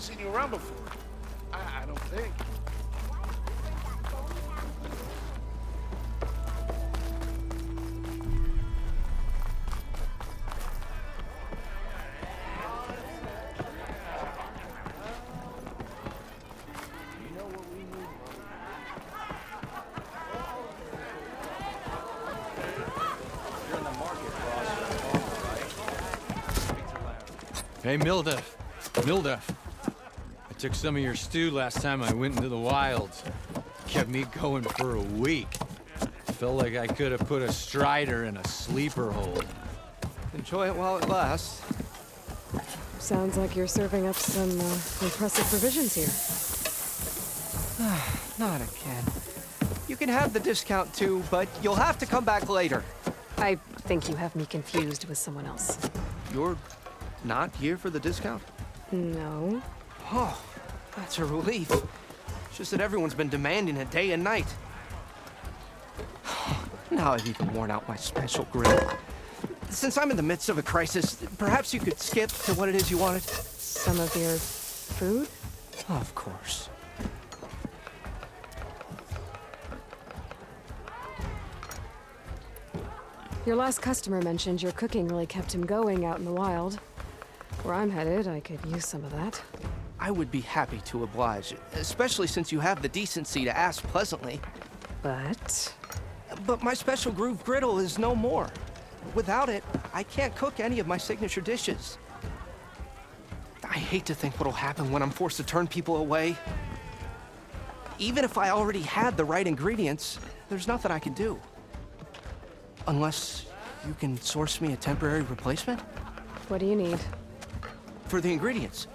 seen you around before. I don't think. Hey, Milda. I took some of your stew last time I went into the wilds. Kept me going for a week. Felt like I could have put a strider in a sleeper hole. Enjoy it while it lasts. Sounds like you're serving up some impressive provisions here. Not again. You can have the discount too, but you'll have to come back later. I think you have me confused with someone else. You're not here for the discount? No. Oh, that's a relief. It's just that everyone's been demanding it day and night. Now I've even worn out my special grill. Since I'm in the midst of a crisis, perhaps you could skip to what it is you wanted? Some of your food? Of course. Your last customer mentioned your cooking really kept him going out in the wild. Where I'm headed, I could use some of that. I would be happy to oblige, especially since you have the decency to ask pleasantly. But my special groove griddle is no more. Without it, I can't cook any of my signature dishes. I hate to think what'll happen when I'm forced to turn people away. Even if I already had the right ingredients, there's nothing I can do. Unless you can source me a temporary replacement? What do you need? For the ingredients,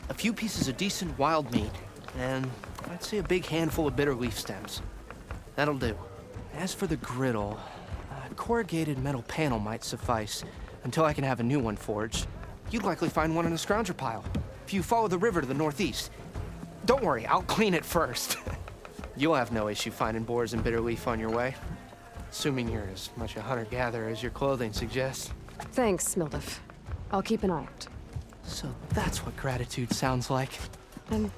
a few pieces of decent wild meat, and I'd say a big handful of bitter leaf stems. That'll do. As for the griddle, a corrugated metal panel might suffice until I can have a new one forged. You'd likely find one in a scrounger pile, if you follow the river to the northeast. Don't worry, I'll clean it first. You'll have no issue finding boars and bitter leaf on your way. Assuming you're as much a hunter-gatherer as your clothing suggests. Thanks, Mildef. I'll keep an eye out. So that's what gratitude sounds like. And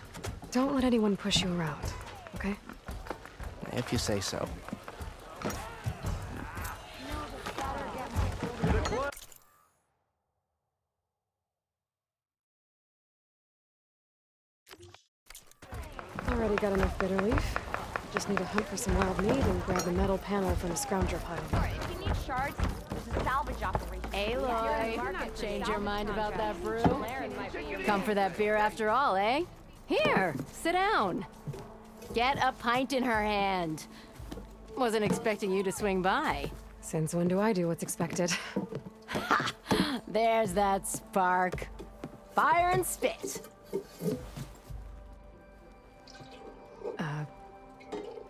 don't let anyone push you around, okay? If you say so. Already got enough bitter leaf. Just need to hunt for some wild meat and grab the metal panel from the scrounger pile. Alright, if you need shards, there's a salvage operation. Aloy, change your mind about that brew? Come for that beer after all, eh? Here, sit down. Get a pint in her hand. Wasn't expecting you to swing by. Since when do I do what's expected? Ha! There's that spark. Fire and spit.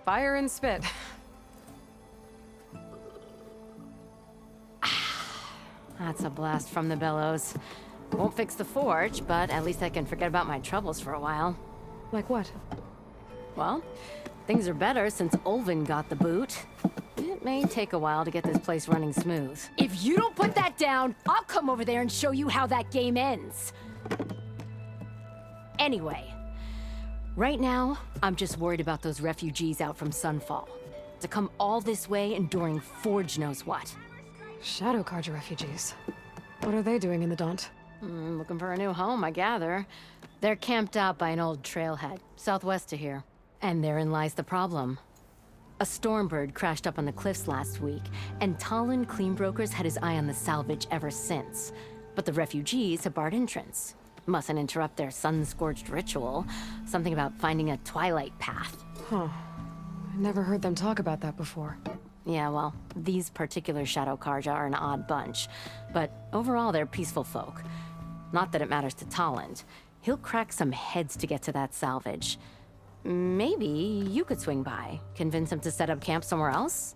Fire and spit. That's a blast from the bellows. Won't fix the forge, but at least I can forget about my troubles for a while. Like what? Well, things are better since Ulvin got the boot. It may take a while to get this place running smooth. If you don't put that down, I'll come over there and show you how that game ends. Anyway, right now, I'm just worried about those refugees out from Sunfall. To come all this way enduring Forge knows what. Shadow Carja refugees. What are they doing in the Daunt? Looking for a new home, I gather. They're camped out by an old trailhead, southwest of here. And therein lies the problem. A Stormbird crashed up on the cliffs last week, and Talon Cleanbrokers had his eye on the salvage ever since. But the refugees have barred entrance. Mustn't interrupt their sun-scorched ritual. Something about finding a twilight path. Huh. I never heard them talk about that before. Yeah, well, these particular Shadow Carja are an odd bunch. But overall, they're peaceful folk. Not that it matters to Talon. He'll crack some heads to get to that salvage. Maybe you could swing by, convince him to set up camp somewhere else?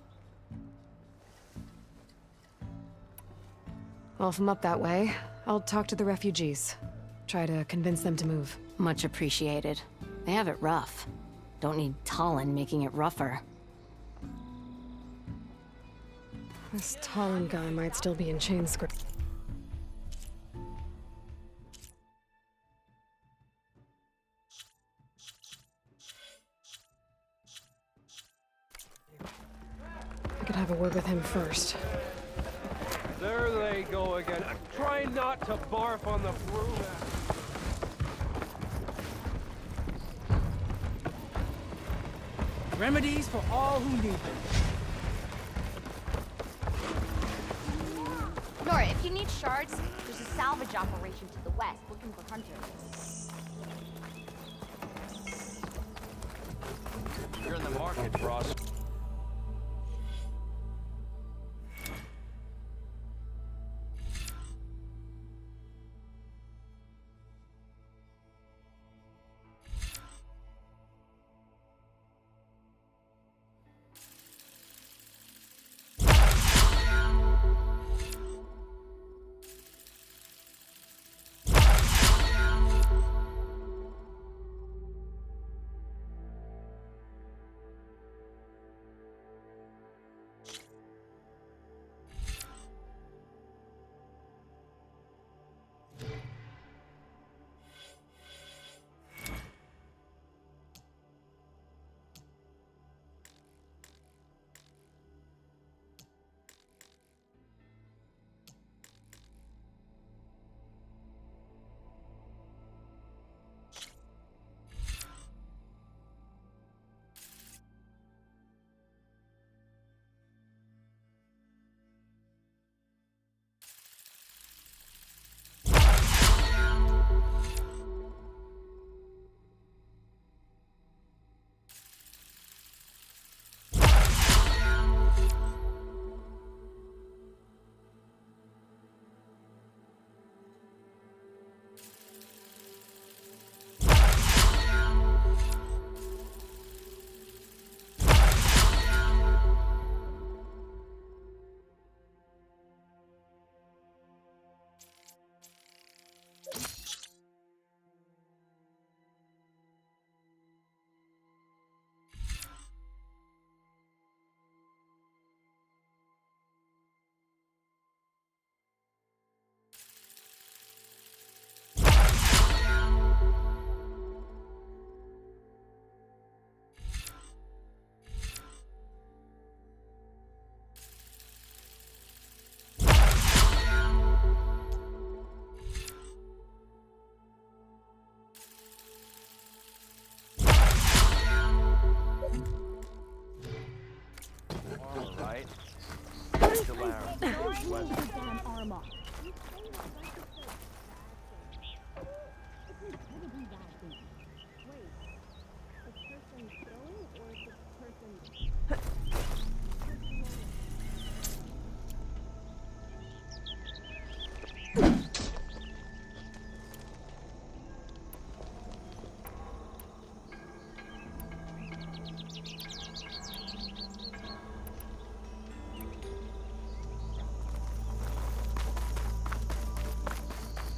Well, if I'm up that way, I'll talk to the refugees. Try to convince them to move. Much appreciated. They have it rough. Don't need Talon making it rougher. This Talon guy might still be in chain script. could have a word with him first. There they go again. Try not to barf on the broom. Remedies for all who need them. Nora, if you need shards, there's a salvage operation to the west looking for hunters. You're in the market, Ross.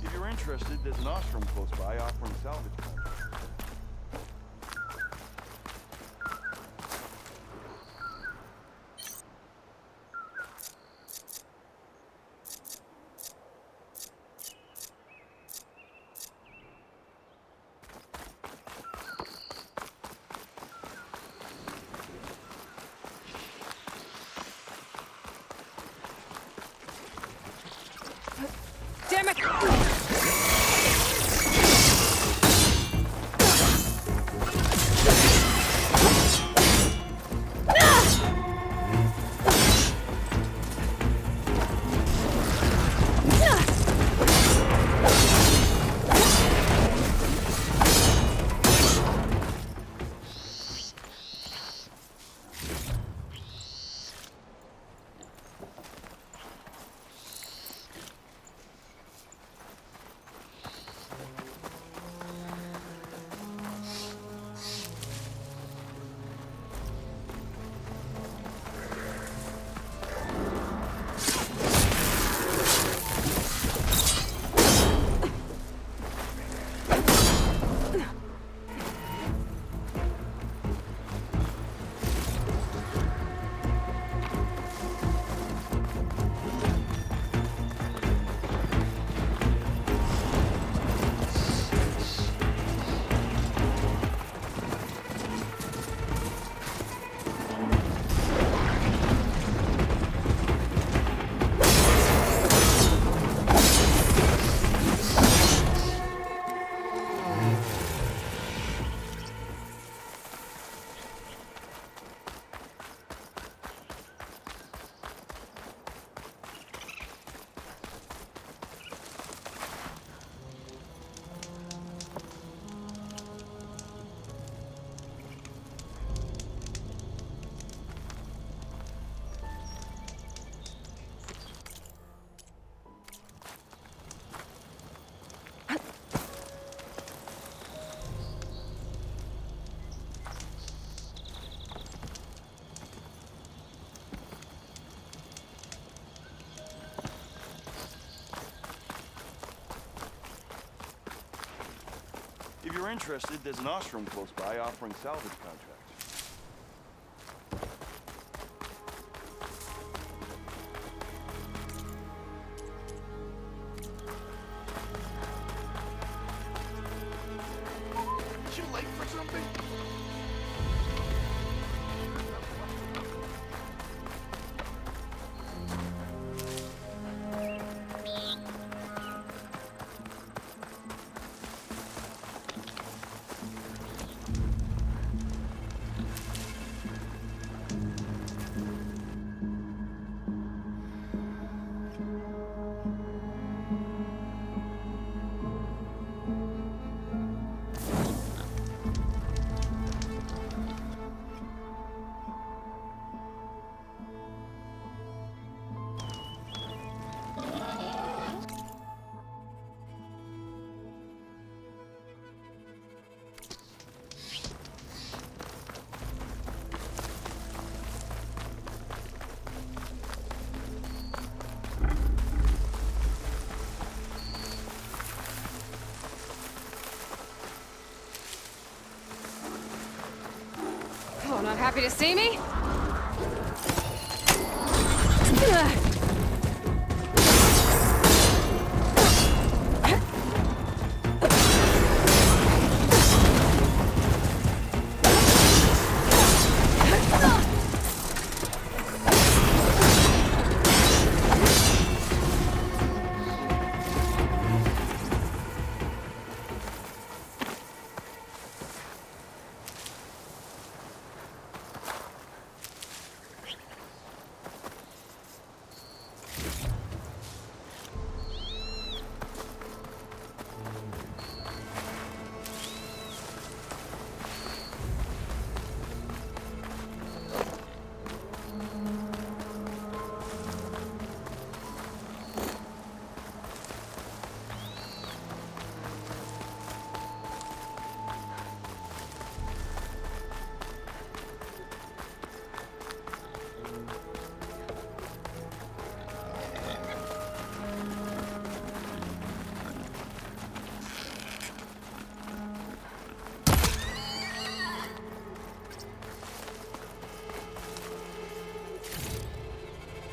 If you're interested, there's an ostrom close by offering salvage. Damn it! you're interested, there's an ostrom close by offering salvage contracts. You late for something? Oh, not happy to see me?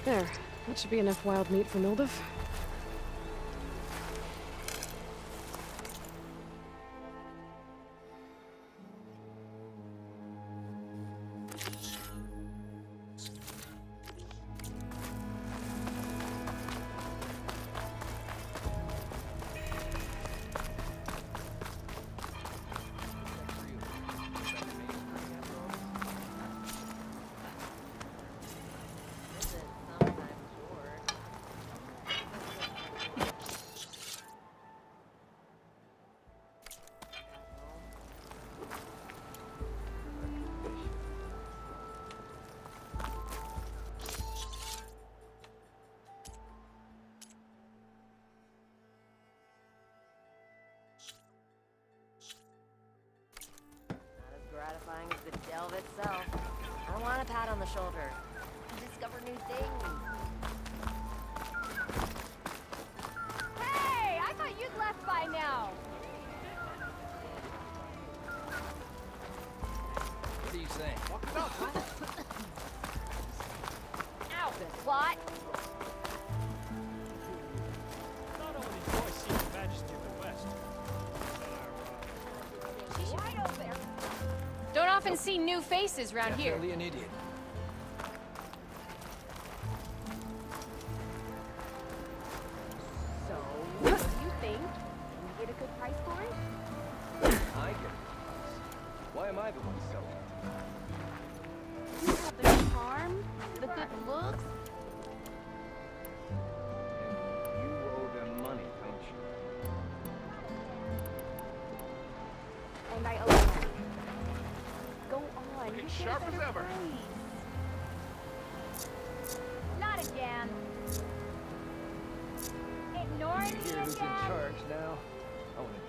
There. That should be enough wild meat for Milduf. Gratifying as the delve itself. I want a pat on the shoulder. To discover new things. Hey, I thought you'd left by now. What do you think? Ow, the plot. Not only do I see the majesty of the West, Wide open. Don't often see new faces around here. Definitely an idiot. So, what do you think? Can you get a good price for it? I get it. Why am I the one selling it? You have the charm, the good looks. And you owe them money, don't you? And I owe you money. Go on. Looking you sharp get a as better ever. price. Not again. Ignoring me Here, who's in again. charge now? I want to